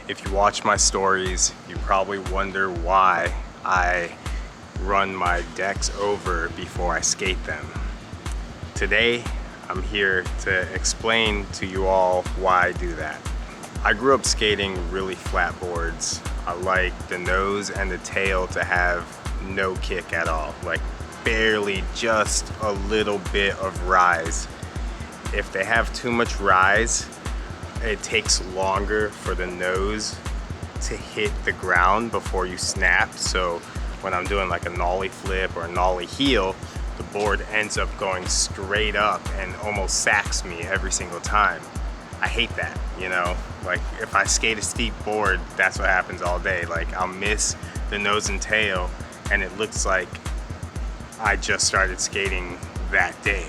If you watch my stories, you probably wonder why I run my decks over before I skate them. Today, I'm here to explain to you all why I do that. I grew up skating really flat boards. I like the nose and the tail to have no kick at all, like barely just a little bit of rise. If they have too much rise, it takes longer for the nose to hit the ground before you snap. So when I'm doing like a nollie flip or a nollie heel, the board ends up going straight up and almost sacks me every single time. I hate that, you know? Like if I skate a steep board, that's what happens all day. Like I'll miss the nose and tail and it looks like I just started skating that day,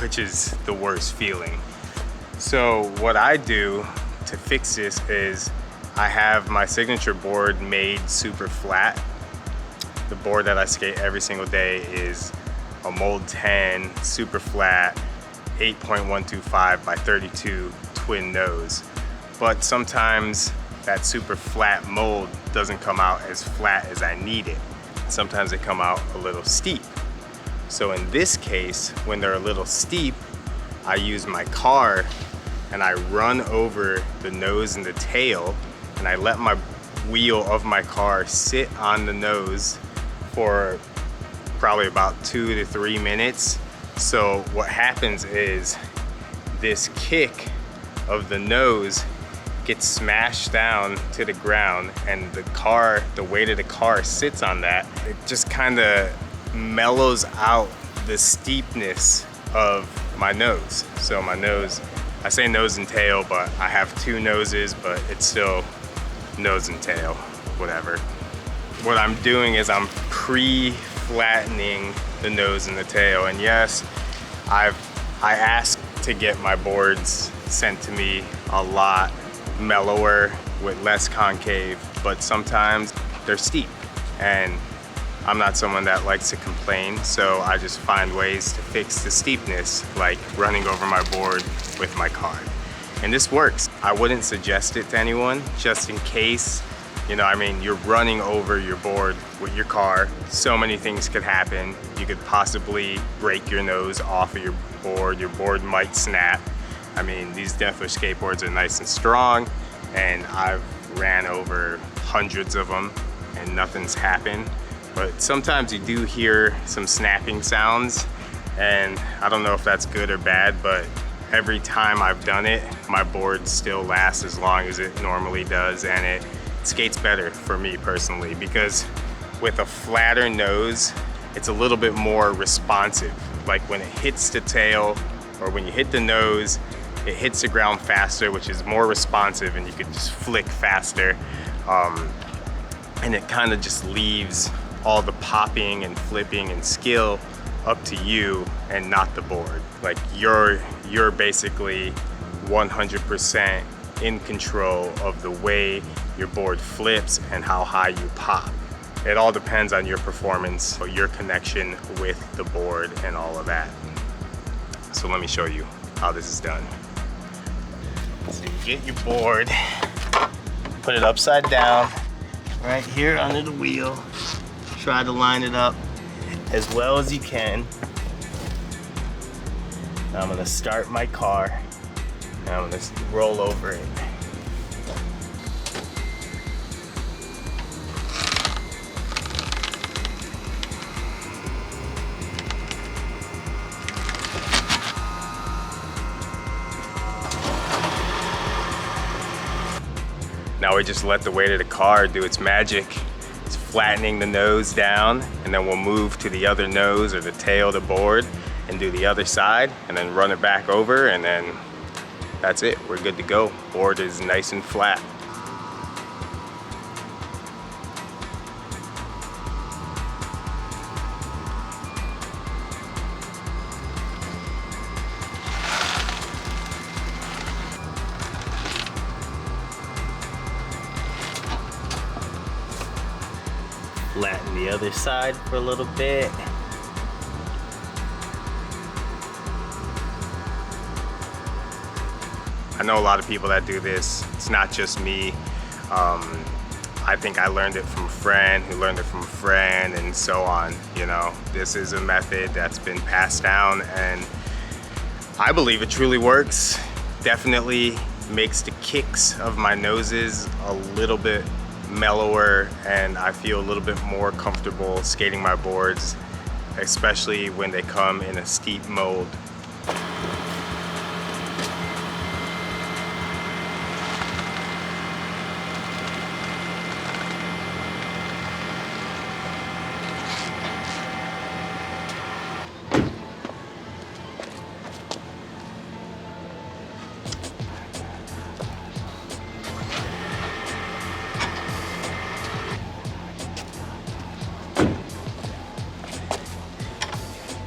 which is the worst feeling. So what I do to fix this is I have my signature board made super flat. The board that I skate every single day is a mold 10, super flat, 8.125 by 32 twin nose. But sometimes that super flat mold doesn't come out as flat as I need it. Sometimes they come out a little steep. So in this case, when they're a little steep, I use my car and I run over the nose and the tail, and I let my wheel of my car sit on the nose for probably about 2 to 3 minutes. So what happens is this kick of the nose gets smashed down to the ground, and the weight of the car sits on that. It just kind of mellows out the steepness of my nose. So my nose, I say nose and tail, but I have two noses, but it's still nose and tail, whatever. What I'm doing is I'm pre-flattening the nose and the tail. And yes, I asked to get my boards sent to me a lot mellower with less concave, but sometimes they're steep. And I'm not someone that likes to complain, so I just find ways to fix the steepness, like running over my board with my car. And this works. I wouldn't suggest it to anyone, just in case, you know, I mean, you're running over your board with your car. So many things could happen. You could possibly break your nose off of your board might snap. I mean, these Deathwish skateboards are nice and strong, and I've ran over hundreds of them and nothing's happened. But sometimes you do hear some snapping sounds, and I don't know if that's good or bad, but every time I've done it, my board still lasts as long as it normally does, and it skates better for me personally, because with a flatter nose, it's a little bit more responsive. Like when it hits the tail or when you hit the nose, it hits the ground faster, which is more responsive, and you can just flick faster. And it kind of just leaves all the popping and flipping and skill up to you and not the board. Like you're basically 100% in control of the way your board flips and how high you pop. It all depends on your performance, your connection with the board and all of that. So let me show you how this is done. So you get your board, put it upside down, right here under the wheel. Try to line it up as well as you can. Now I'm gonna start my car and I'm gonna roll over it. Now we just let the weight of the car do its magic. It's flattening the nose down, and then we'll move to the other nose or the tail of the board and do the other side, and then run it back over, and then that's it. We're good to go. Board is nice and flat. Flatten the other side for a little bit. I know a lot of people that do this. It's not just me. I think I learned it from a friend who learned it from a friend, and so on. You know, this is a method that's been passed down, and I believe it truly works. Definitely makes the kicks of my noses a little bit mellower, and I feel a little bit more comfortable skating my boards, especially when they come in a steep mold.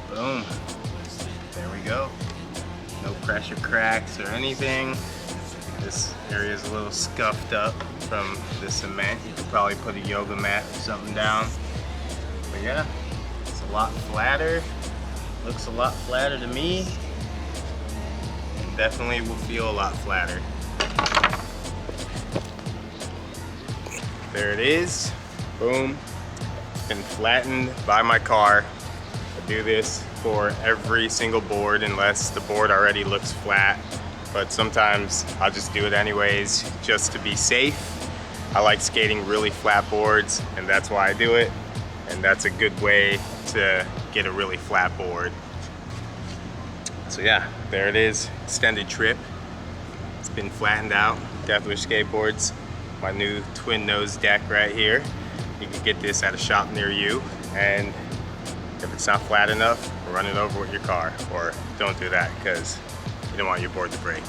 Boom. There we go. No pressure cracks or anything. This area is a little scuffed up from the cement. You could probably put a yoga mat or something down. But yeah, it's a lot flatter. Looks a lot flatter to me. And definitely will feel a lot flatter. There it is. Boom. It's been flattened by my car. I do this for every single board unless the board already looks flat, but sometimes I'll just do it anyways just to be safe. I like skating really flat boards, and that's why I do it, and that's a good way to get a really flat board. So yeah, there it is, extended trip. It's been flattened out. Deathwish Skateboards, my new twin nose deck right here. You can get this at a shop near you, and if it's not flat enough, run it over with your car, or don't do that because you don't want your board to break.